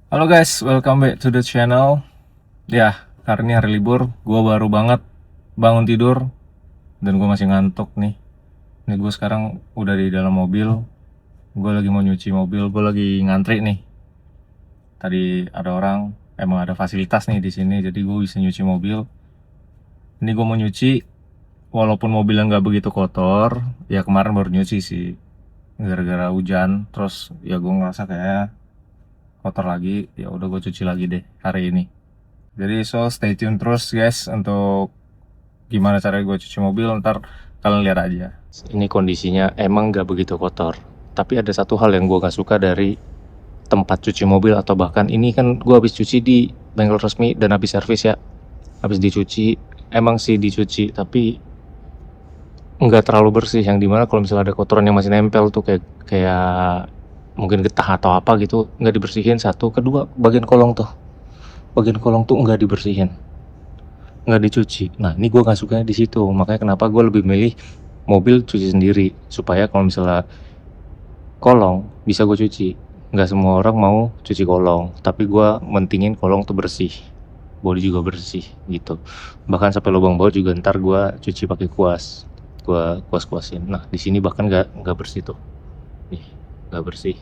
Halo guys, welcome back to the channel. Ya, hari ini hari libur, gue baru banget bangun tidur dan gue masih ngantuk nih. Ini gue sekarang udah di dalam mobil, gue lagi mau nyuci mobil, gue lagi ngantri nih. Tadi ada orang, emang ada fasilitas nih di sini, jadi gue bisa nyuci mobil. Ini gue mau nyuci, walaupun mobilnya nggak begitu kotor, ya kemarin baru nyuci sih, gara-gara hujan. Terus ya gue ngerasa kayak kotor lagi, ya udah gue cuci lagi deh hari ini. Jadi stay tune terus guys untuk gimana cara gue cuci mobil, ntar kalian lihat aja. Ini kondisinya emang gak begitu kotor. Tapi ada satu hal yang gue gak suka dari tempat cuci mobil, atau bahkan ini kan gue habis cuci di bengkel resmi dan habis servis ya. Habis dicuci, emang sih dicuci, tapi nggak terlalu bersih. Yang dimana kalau misalnya ada kotoran yang masih nempel tuh kayak mungkin getah atau apa gitu, nggak dibersihin. Satu, kedua, bagian kolong tuh nggak dibersihin, nggak dicuci. Nah ini gue nggak sukanya di situ, makanya kenapa gue lebih milih mobil cuci sendiri, supaya kalau misalnya kolong bisa gue cuci. Nggak semua orang mau cuci kolong, tapi gue mentingin kolong tuh bersih, bodi juga bersih gitu. Bahkan sampai lubang baut juga ntar gue cuci pakai kuas, gue kuas-kuasin. Nah di sini bahkan nggak bersih tuh, nih nggak bersih,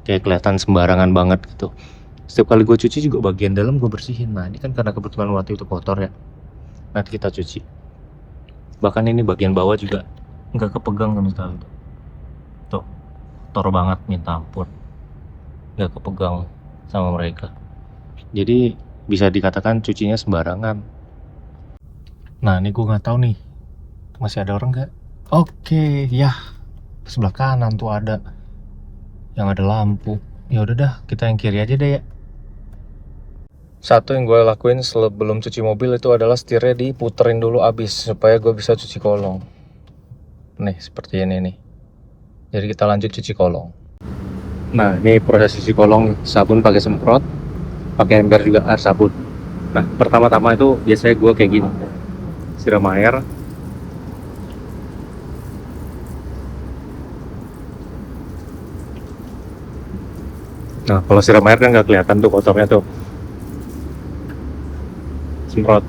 kayak kelihatan sembarangan banget gitu. Setiap kali gue cuci juga bagian dalam gue bersihin. Nah ini kan karena kebetulan waktu itu kotor ya, nanti kita cuci. Bahkan ini bagian bawah juga nggak kepegang sama sekali tuh, kotor banget minta ampun, nggak kepegang sama mereka. Jadi bisa dikatakan cucinya sembarangan. Nah ini gue nggak tahu nih, masih ada orang nggak? Oke ya, sebelah kanan tuh ada yang ada lampu. Ya udah dah, kita yang kiri aja deh ya. Satu yang gue lakuin sebelum cuci mobil itu adalah setirnya diputerin dulu abis, supaya gue bisa cuci kolong. Nih seperti ini nih. Jadi kita lanjut cuci kolong. Nah ini proses cuci kolong, sabun pakai semprot, pakai ember juga air sabun. Nah pertama-tama itu biasanya gue kayak gini, siram air. Nah kalau siram air kan nggak kelihatan tuh kotornya tuh, semprot.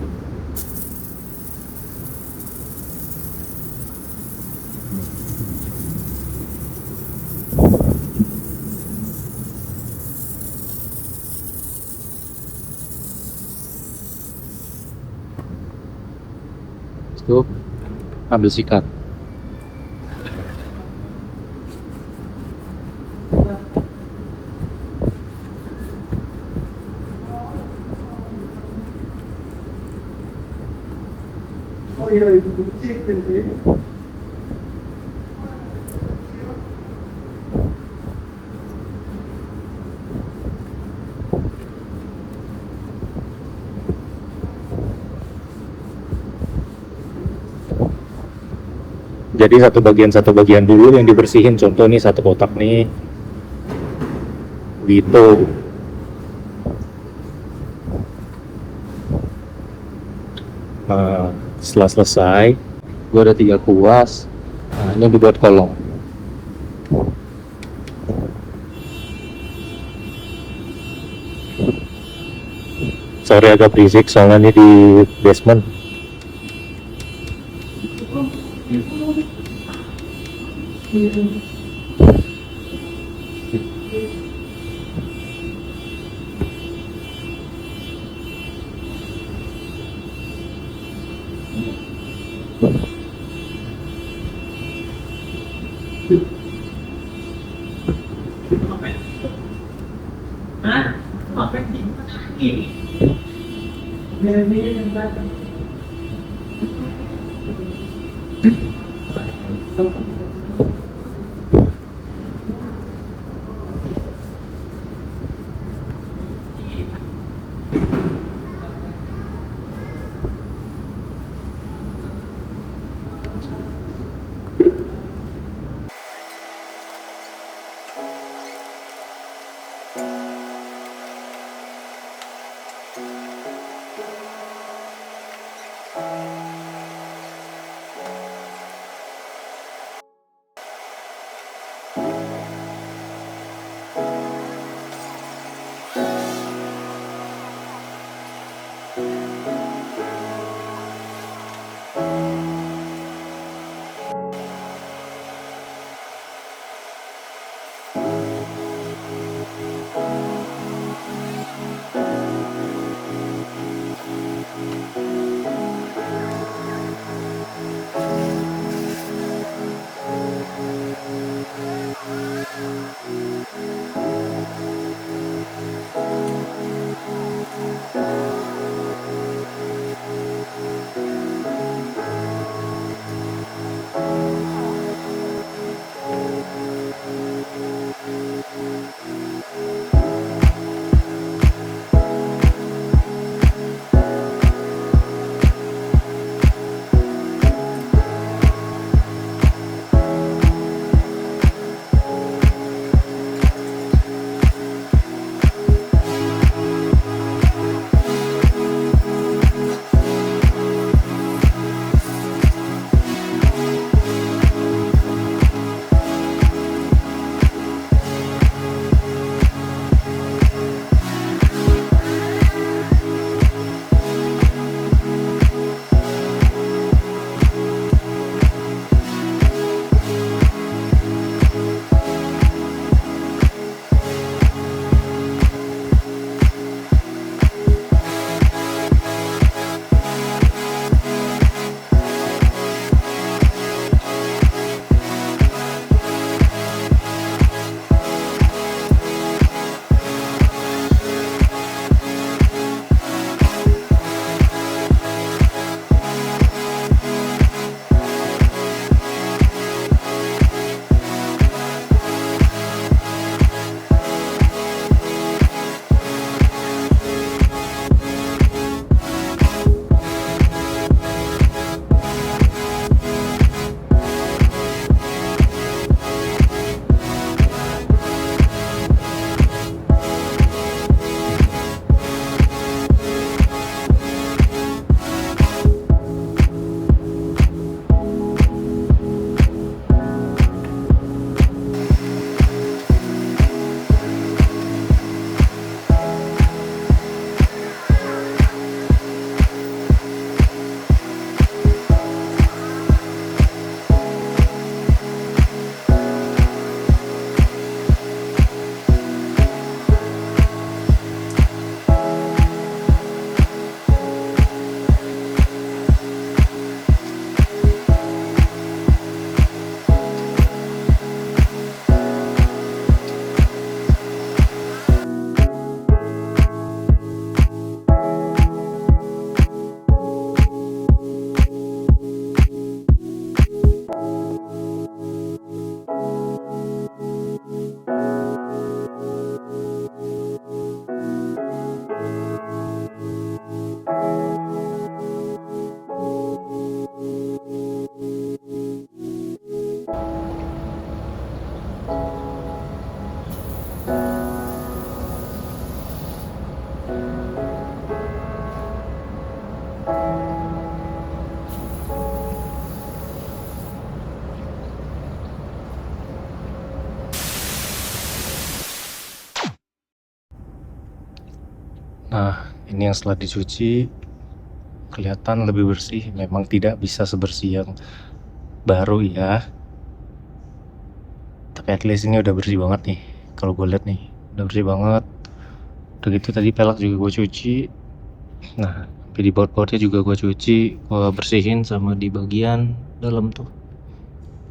Itu ambil sikat. Jadi satu bagian dulu yang dibersihin. Contoh nih satu kotak nih, gitu. Nah, setelah selesai, gue ada 3 kuas. Nah, ini dibuat kolong. Sorry agak berisik soalnya ini di basement. Nah, ini yang setelah dicuci kelihatan lebih bersih. Memang tidak bisa sebersih yang baru ya, tapi at least ini udah bersih banget nih. Kalau gue lihat nih, udah bersih banget. Udah gitu tadi pelek juga gue cuci. Nah, di baut-bautnya juga gue cuci, gue bersihin sama di bagian dalam tuh.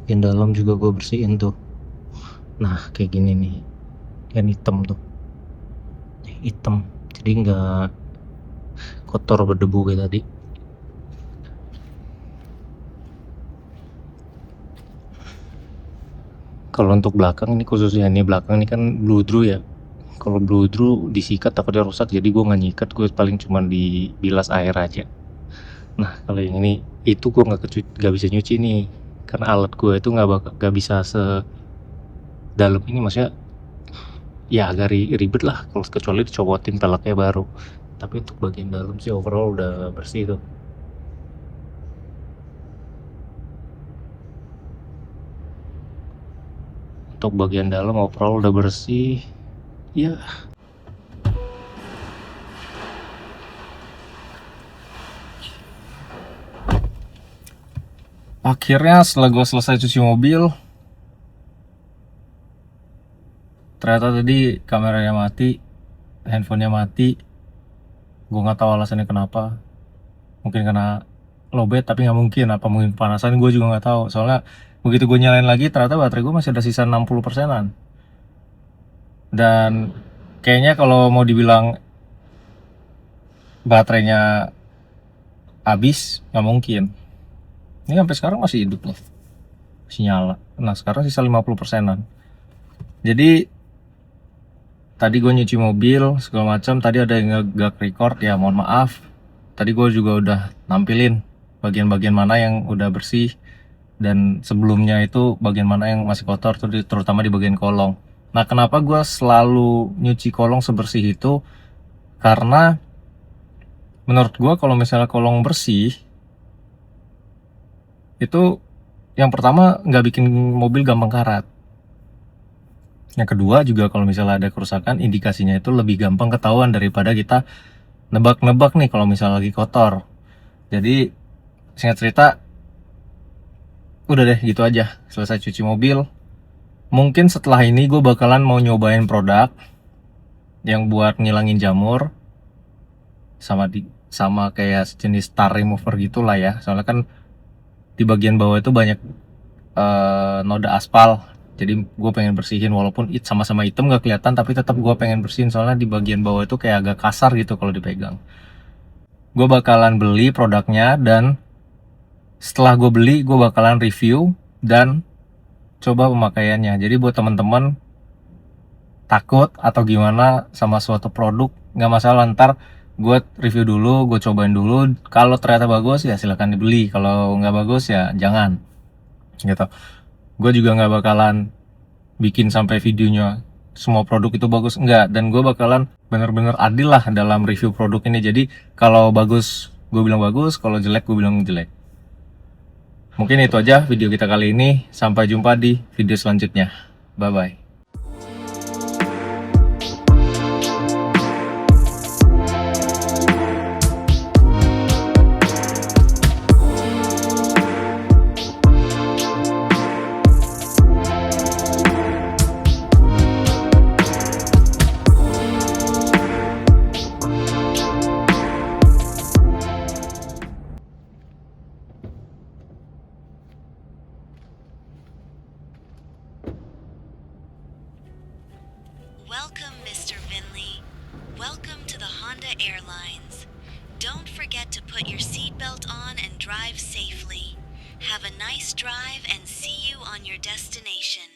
Bagian dalam juga gue bersihin tuh. Nah, kayak gini nih. Yang hitam tuh. Hitam. Jadi nggak kotor berdebu kayak tadi. Kalau untuk belakang ini khususnya nih, belakang ini kan bludru ya. Kalau bludru disikat takutnya rusak, jadi gue nggak nyikat, gue paling cuma dibilas air aja. Nah, kalau yang ini itu gue nggak bisa nyuci nih, karena alat gue itu nggak bisa sedalam ini, maksudnya ya agak ribet lah kalau kecuali dicopotin peleknya baru. Tapi untuk bagian dalam sih overall udah bersih tuh. Untuk bagian dalam overall udah bersih ya. Akhirnya setelah gue selesai cuci mobil, ternyata tadi kameranya mati, handphonenya mati. Gue nggak tahu alasannya kenapa. Mungkin karena lowbat, tapi nggak mungkin. Apa mungkin kepanasan, gue juga nggak tahu. Soalnya begitu gue nyalain lagi, ternyata baterai gue masih ada sisa 60%-an. Dan kayaknya kalau mau dibilang baterainya habis, nggak mungkin. Ini sampai sekarang masih hidup nih, masih nyala. Nah, sekarang sisa 50%-an. Jadi tadi gue nyuci mobil segala macam, tadi ada yang nge-gag record ya, mohon maaf. Tadi gue juga udah nampilin bagian-bagian mana yang udah bersih, dan sebelumnya itu bagian mana yang masih kotor tuh, terutama di bagian kolong. Nah, kenapa gue selalu nyuci kolong sebersih itu? Karena menurut gue kalau misalnya kolong bersih itu, yang pertama nggak bikin mobil gampang karat. Yang kedua juga kalau misalnya ada kerusakan, indikasinya itu lebih gampang ketahuan daripada kita nebak-nebak nih kalau misalnya lagi kotor. Jadi singkat cerita, udah deh gitu aja. Selesai cuci mobil, mungkin setelah ini gue bakalan mau nyobain produk yang buat ngilangin jamur, sama kayak jenis tar remover gitulah ya. Soalnya kan di bagian bawah itu banyak noda aspal. Jadi gue pengen bersihin, walaupun sama-sama hitam gak kelihatan, tapi tetap gue pengen bersihin soalnya di bagian bawah itu kayak agak kasar gitu kalau dipegang. Gue bakalan beli produknya, dan setelah gue beli gue bakalan review dan coba pemakaiannya. Jadi buat teman-teman takut atau gimana sama suatu produk, nggak masalah, ntar gue review dulu, gue cobain dulu. Kalau ternyata bagus ya silakan dibeli, kalau nggak bagus ya jangan gitu. Gue juga nggak bakalan bikin sampai videonya semua produk itu bagus, enggak. Dan gue bakalan bener-bener adil lah dalam review produk ini. Jadi kalau bagus gue bilang bagus, kalau jelek gue bilang jelek. Mungkin itu aja video kita kali ini. Sampai jumpa di video selanjutnya. Bye bye. Welcome, Mr. Vinley. Welcome to the Honda Airlines. Don't forget to put your seatbelt on and drive safely. Have a nice drive and see you on your destination.